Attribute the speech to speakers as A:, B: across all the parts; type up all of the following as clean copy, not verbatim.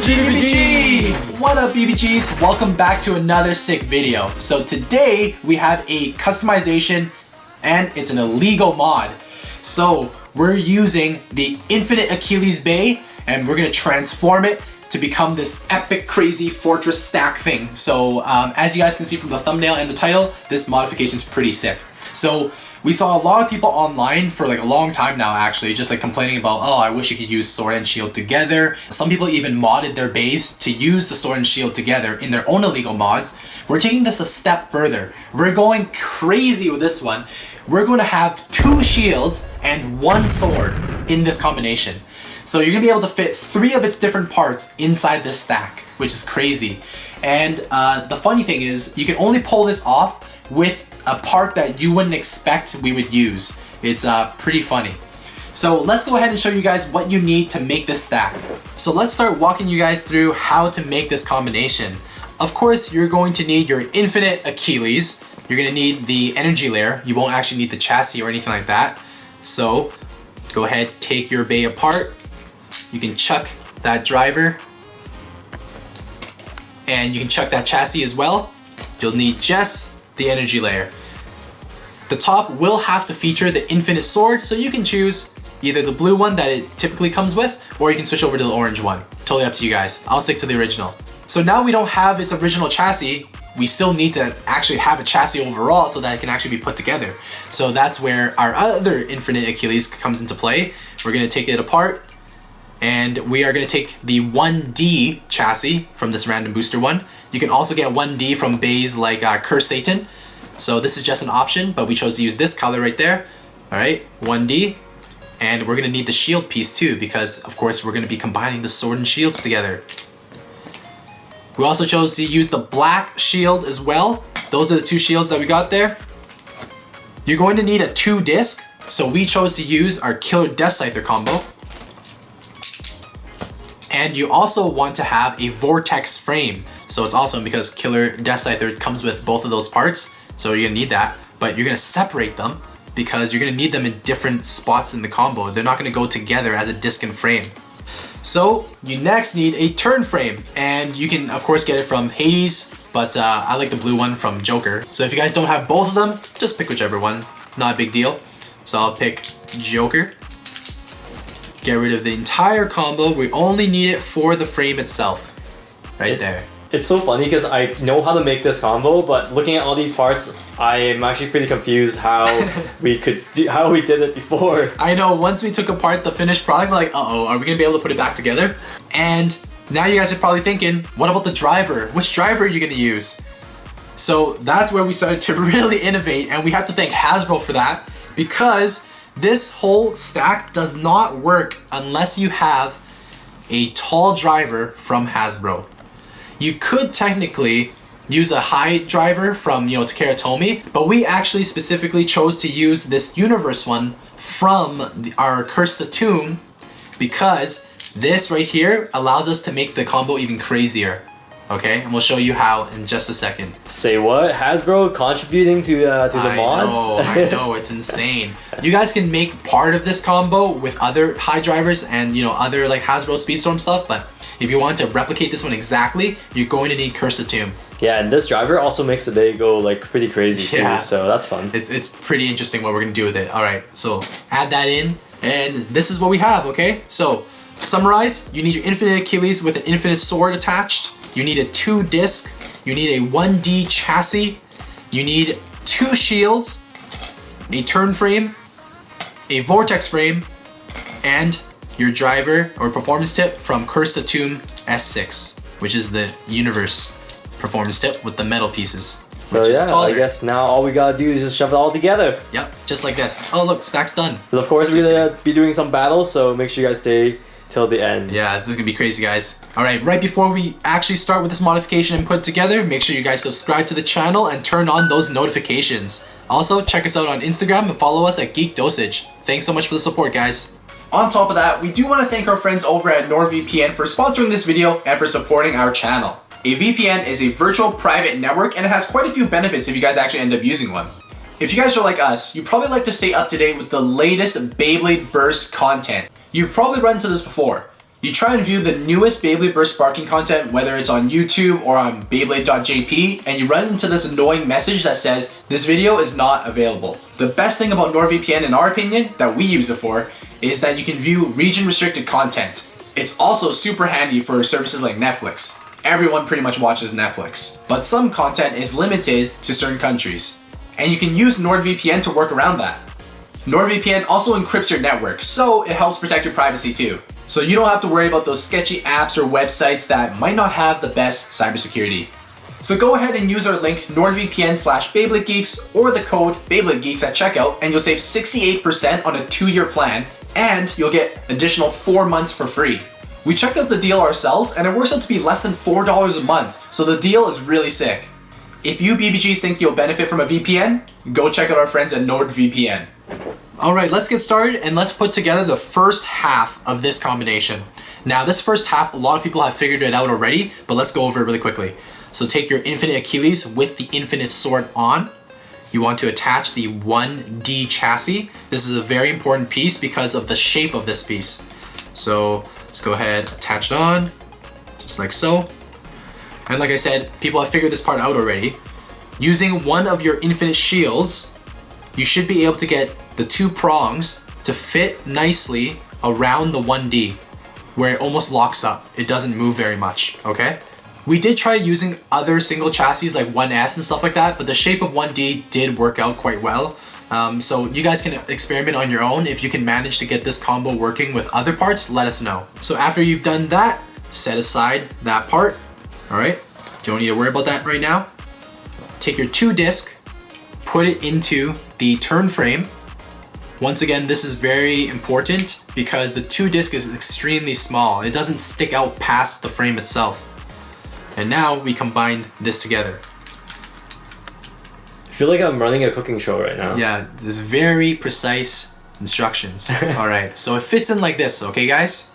A: BBG! What up BBGs? Welcome back to another sick video. So today we have a customization and it's an illegal mod. So we're using the Infinite Achilles Bay and we're gonna transform it to become this epic crazy fortress stack thing. So as you guys can see from the thumbnail and the title, this modification is pretty sick. So we saw a lot of people online for like a long time now actually, just like complaining about, oh, I wish you could use sword and shield together. Some people even modded their bays to use the sword and shield together in their own illegal mods. We're taking this a step further. We're going crazy with this one. We're going to have 2 shields and 1 sword in this combination. So you're gonna be able to fit 3 of its different parts inside this stack, which is crazy. And the funny thing is, you can only pull this off with a part that you wouldn't expect we would use. It's pretty funny. So let's go ahead and show you guys what you need to make this stack. So let's start walking you guys through how to make this combination. Of course, you're going to need your Infinite Achilles. You're gonna need the energy layer. You won't actually need the chassis or anything like that. So go ahead, take your bay apart. You can chuck that driver and you can chuck that chassis as well. You'll need just the energy layer. The top will have to feature the infinite sword, so you can choose either the blue one that it typically comes with, or you can switch over to the orange one. Totally up to you guys. I'll stick to the original. So now we don't have its original chassis, we still need to actually have a chassis overall so that it can actually be put together. So that's where our other Infinite Achilles comes into play. We're gonna take it apart, and we are gonna take the 1D chassis from this random booster one. You can also get 1D from bays like Curse Satan. So this is just an option, but we chose to use this color right there. All right, 1D. And we're gonna need the shield piece too, because of course we're gonna be combining the sword and shields together. We also chose to use the black shield as well. Those are the 2 shields that we got there. You're going to need a 2 disc. So we chose to use our Killer Death Scyther combo. And you also want to have a vortex frame. So it's awesome because Killer Death Scyther comes with both of those parts. So you're gonna need that, but you're gonna separate them because you're gonna need them in different spots in the combo. They're not gonna go together as a disc and frame. So you next need a turn frame, and you can of course get it from Hades, but I like the blue one from Joker. So if you guys don't have both of them, just pick whichever one, not a big deal. So I'll pick Joker. Get rid of the entire combo. We only need it for the frame itself. Right there.
B: It's so funny because I know how to make this combo, but looking at all these parts, I am actually pretty confused how we did it before.
A: I know, once we took apart the finished product, we're like, uh-oh, are we gonna be able to put it back together? And now you guys are probably thinking, what about the driver? Which driver are you gonna use? So that's where we started to really innovate, and we have to thank Hasbro for that, because this whole stack does not work unless you have a tall driver from Hasbro. You could technically use a high driver from, Takara Tomy, but we actually specifically chose to use this universe one from our Curse Satan because this right here allows us to make the combo even crazier. Okay, and we'll show you how in just a second.
B: Say what? Hasbro contributing to the mods?
A: I know, it's insane. You guys can make part of this combo with other high drivers and other like Hasbro Speedstorm stuff, but if you want to replicate this one exactly, you're going to need Curse Satan.
B: Yeah, and this driver also makes the day go like pretty crazy too, so that's fun.
A: It's pretty interesting what we're gonna do with it. All right, so add that in, and this is what we have, okay? So, summarize, you need your Infinite Achilles with an infinite sword attached. You need a 2 disc, you need a 1D chassis, you need 2 shields, a turn frame, a vortex frame, and your driver or performance tip from Curse Satan S6, which is the universe performance tip with the metal pieces.
B: So yeah, I guess now all we gotta do is just shove it all together.
A: Yep, just like this. Oh look, stack's done.
B: But of course we're gonna be doing some battles, so make sure you guys stay till the end.
A: Yeah, this is gonna be crazy, guys. All right, right before we actually start with this modification and put together, make sure you guys subscribe to the channel and turn on those notifications. Also, check us out on Instagram and follow us at Geek Dosage. Thanks so much for the support, guys. On top of that, we do want to thank our friends over at NordVPN for sponsoring this video and for supporting our channel. A VPN is a virtual private network and it has quite a few benefits if you guys actually end up using one. If you guys are like us, you probably like to stay up to date with the latest Beyblade Burst content. You've probably run into this before. You try and view the newest Beyblade Burst sparking content, whether it's on YouTube or on Beyblade.jp, and you run into this annoying message that says, this video is not available. The best thing about NordVPN, in our opinion, that we use it for, is that you can view region-restricted content. It's also super handy for services like Netflix. Everyone pretty much watches Netflix. But some content is limited to certain countries. And you can use NordVPN to work around that. NordVPN also encrypts your network, so it helps protect your privacy too. So you don't have to worry about those sketchy apps or websites that might not have the best cybersecurity. So go ahead and use our link NordVPN/BeybladeGeeks or the code BeybladeGeeks at checkout, and you'll save 68% on a 2-year plan, and you'll get additional 4 months for free. We checked out the deal ourselves and it works out to be less than $4 a month, so the deal is really sick. If you BBGs think you'll benefit from a VPN, go check out our friends at NordVPN. Alright, let's get started and let's put together the first half of this combination. Now this first half, a lot of people have figured it out already, but let's go over it really quickly. So take your infinite Achilles with the infinite sword on. You want to attach the 1D chassis. This is a very important piece because of the shape of this piece. So let's go ahead, attach it on, just like so. And like I said, people have figured this part out already. Using one of your infinite shields, you should be able to get the 2 prongs to fit nicely around the 1D, where it almost locks up. It doesn't move very much, okay? We did try using other single chassis like 1S and stuff like that, but the shape of 1D did work out quite well. So you guys can experiment on your own. If you can manage to get this combo working with other parts, let us know. So after you've done that, set aside that part, all right? You don't need to worry about that right now. Take your 2 disc, put it into the turn frame. Once again, this is very important because the 2 disc is extremely small. It doesn't stick out past the frame itself. And now we combine this together.
B: I feel like I'm running a cooking show right now.
A: Yeah, there's very precise instructions. All right, so it fits in like this, okay guys?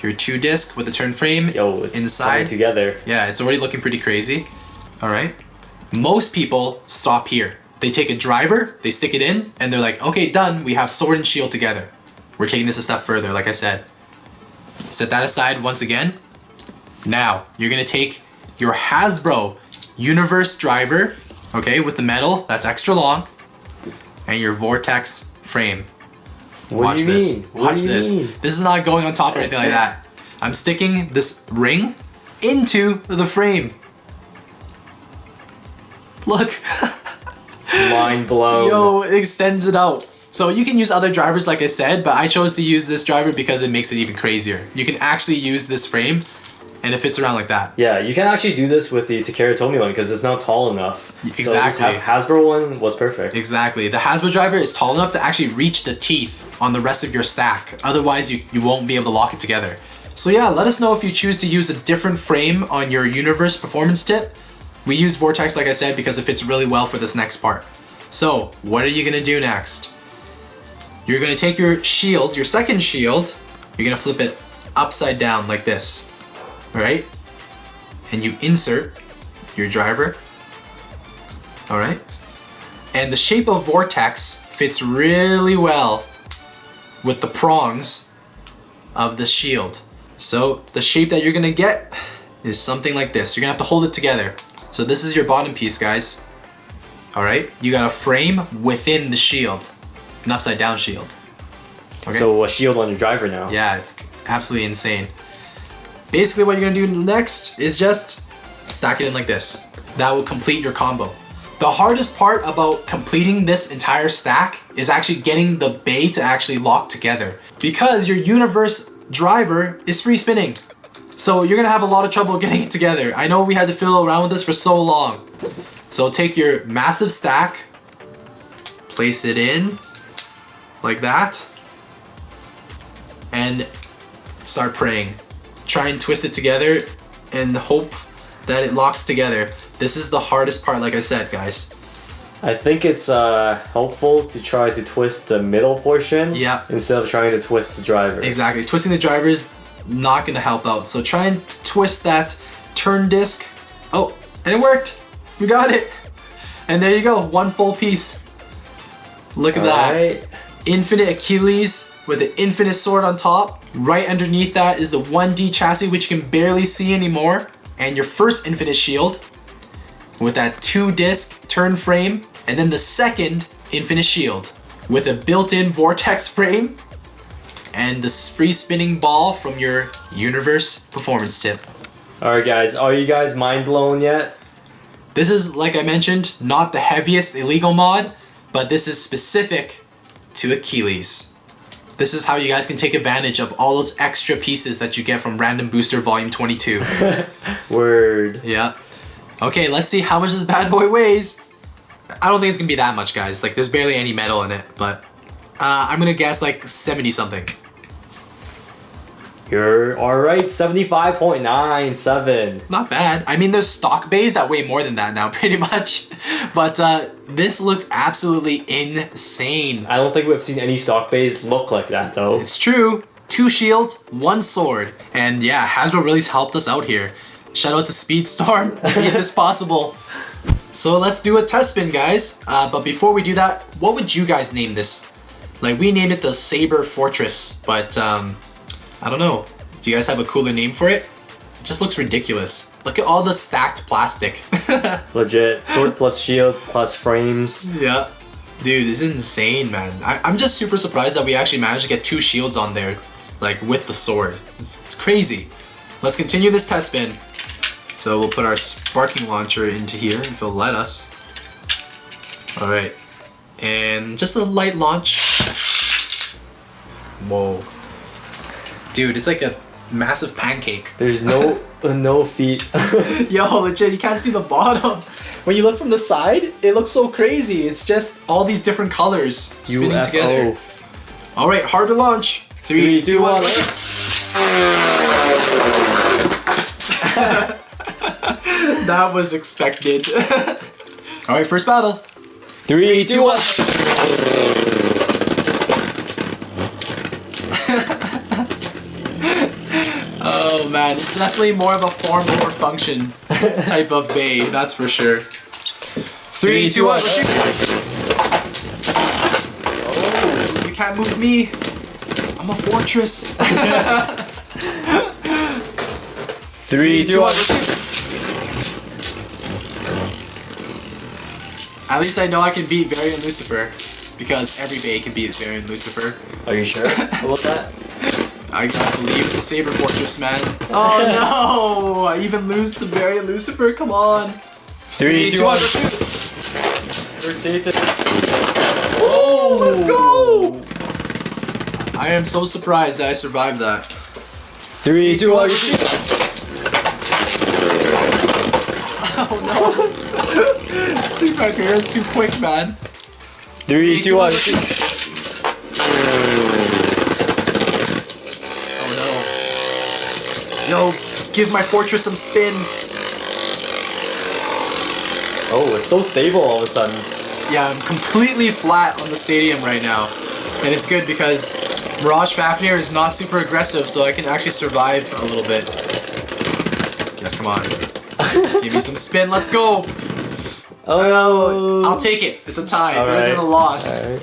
A: Your 2 disc with the turn frame.
B: Yo, it's
A: inside
B: coming together.
A: Yeah, it's already looking pretty crazy. All right. Most people stop here. They take a driver, they stick it in, and they're like, okay, done. We have sword and shield together. We're taking this a step further, like I said. Set that aside once again. Now, you're gonna take your Hasbro Universe driver, okay, with the metal that's extra long, and your Vortex frame.
B: What do you mean?
A: Watch this. This is not going on top or anything like that. I'm sticking this ring into the frame. Look.
B: Mind blown.
A: Yo, it extends it out. So you can use other drivers like I said, but I chose to use this driver because it makes it even crazier. You can actually use this frame and it fits around like that.
B: Yeah, you can actually do this with the Takara Tomy one because it's not tall enough.
A: Exactly.
B: So this Hasbro one was perfect.
A: Exactly. The Hasbro driver is tall enough to actually reach the teeth on the rest of your stack. Otherwise, you won't be able to lock it together. So yeah, let us know if you choose to use a different frame on your Universe Performance tip. We use Vortex, like I said, because it fits really well for this next part. So, what are you gonna do next? You're gonna take your shield, your second shield, you're gonna flip it upside down like this, all right? And you insert your driver, all right? And the shape of Vortex fits really well with the prongs of the shield. So, the shape that you're gonna get is something like this. You're gonna have to hold it together. So this is your bottom piece, guys. All right, you got a frame within the shield, an upside down shield.
B: Okay. So a shield on your driver now.
A: Yeah, it's absolutely insane. Basically what you're gonna do next is just stack it in like this. That will complete your combo. The hardest part about completing this entire stack is actually getting the bay to actually lock together because your Universe driver is free spinning. So you're gonna have a lot of trouble getting it together. I know we had to fiddle around with this for so long. So take your massive stack, place it in like that, and start praying. Try and twist it together and hope that it locks together. This is the hardest part, like I said, guys.
B: I think it's helpful to try to twist the middle portion instead of trying to twist the driver.
A: Exactly. Twisting the driver is not going to help out. So try and twist that turn disc. Oh, and it worked. We got it. And there you go. One full piece. Look at that. Infinite Achilles with an infinite sword on top. Right underneath that is the 1D chassis, which you can barely see anymore. And your first infinite shield with that 2-disc turn frame. And then the second infinite shield with a built-in vortex frame and this free spinning ball from your universe performance tip.
B: Alright guys, are you guys mind blown yet?
A: This is, like I mentioned, not the heaviest illegal mod, but this is specific to Achilles. This is how you guys can take advantage of all those extra pieces that you get from Random Booster Volume 22.
B: Word.
A: Yeah. Okay, let's see how much this bad boy weighs. I don't think it's gonna be that much, guys. Like, there's barely any metal in it, but I'm gonna guess like 70 something.
B: You're alright, 75.97.
A: Not bad. I mean, there's stock bays that weigh more than that now, pretty much. But this looks absolutely insane.
B: I don't think we've seen any stock bays look like that, though.
A: It's true. 2 shields, 1 sword. And yeah, Hasbro really helped us out here. Shout out to Speedstorm that made this possible. So let's do a test spin, guys. But before we do that, what would you guys name this? Like, we named it the Saber Fortress, but I don't know. Do you guys have a cooler name for it? It just looks ridiculous. Look at all the stacked plastic.
B: Legit. Sword plus shield plus frames.
A: Yeah. Dude, this is insane, man. I'm just super surprised that we actually managed to get 2 shields on there, like with the sword. It's crazy. Let's continue this test spin. So we'll put our sparking launcher into here if it'll let us. Alright. And just a light launch. Whoa. Dude, it's like a massive pancake.
B: There's no no feet.
A: Yo, legit, you can't see the bottom. When you look from the side, it looks so crazy. It's just all these different colors spinning
B: UFO.
A: together. Alright, hard to launch. 3, 2, 1. That was expected. Alright, first battle.
B: 3, 2, 1.
A: Oh man, it's definitely more of a form over function type of bay, that's for sure. 3, 2, 1, shoot! Oh, you can't move me. I'm a fortress.
B: 3, 2, 1.
A: At least I know I can beat Varian Lucifer, because every bay can beat Varian Lucifer.
B: Are you sure about that?
A: I gotta believe it's a Saber Fortress, man. Oh no! I even lose to Varian Lucifer, come on.
B: 3, 2, 1.
A: Oh, let's go! I am so surprised that I survived that.
B: 3, 2, 1.
A: Oh no! SICKKK is too quick, man.
B: 3, 2, 1.
A: Oh no. Yo, give my fortress some spin.
B: Oh, it's so stable all of a sudden.
A: Yeah, I'm completely flat on the stadium right now. And it's good because Mirage Fafnir is not super aggressive, so I can actually survive a little bit. Yes, come on. Give me some spin, let's go!
B: Oh,
A: I'll take it. It's a tie.
B: All
A: Better
B: right.
A: than a loss.
B: Right.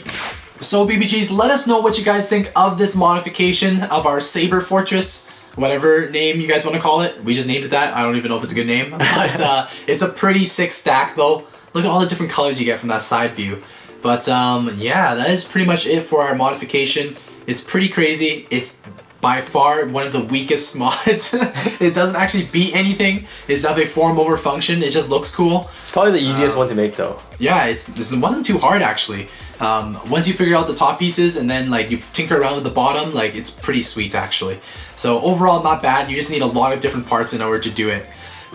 A: So BBGs, let us know what you guys think of this modification of our Saber Fortress. Whatever name you guys want to call it. We just named it that. I don't even know if it's a good name. But it's a pretty sick stack though. Look at all the different colors you get from that side view. But yeah, that is pretty much it for our modification. It's pretty crazy. It's by far one of the weakest mods. It doesn't actually beat anything. It's definitely form over function. It just looks cool.
B: It's probably the easiest one to make though.
A: Yeah, this wasn't too hard actually. Once you figure out the top pieces and then like you tinker around with the bottom, like it's pretty sweet actually. So overall not bad. You just need a lot of different parts in order to do it.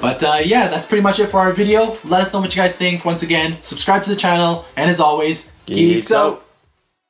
A: But yeah, that's pretty much it for our video. Let us know what you guys think. Once again, subscribe to the channel, and as always, geeks out!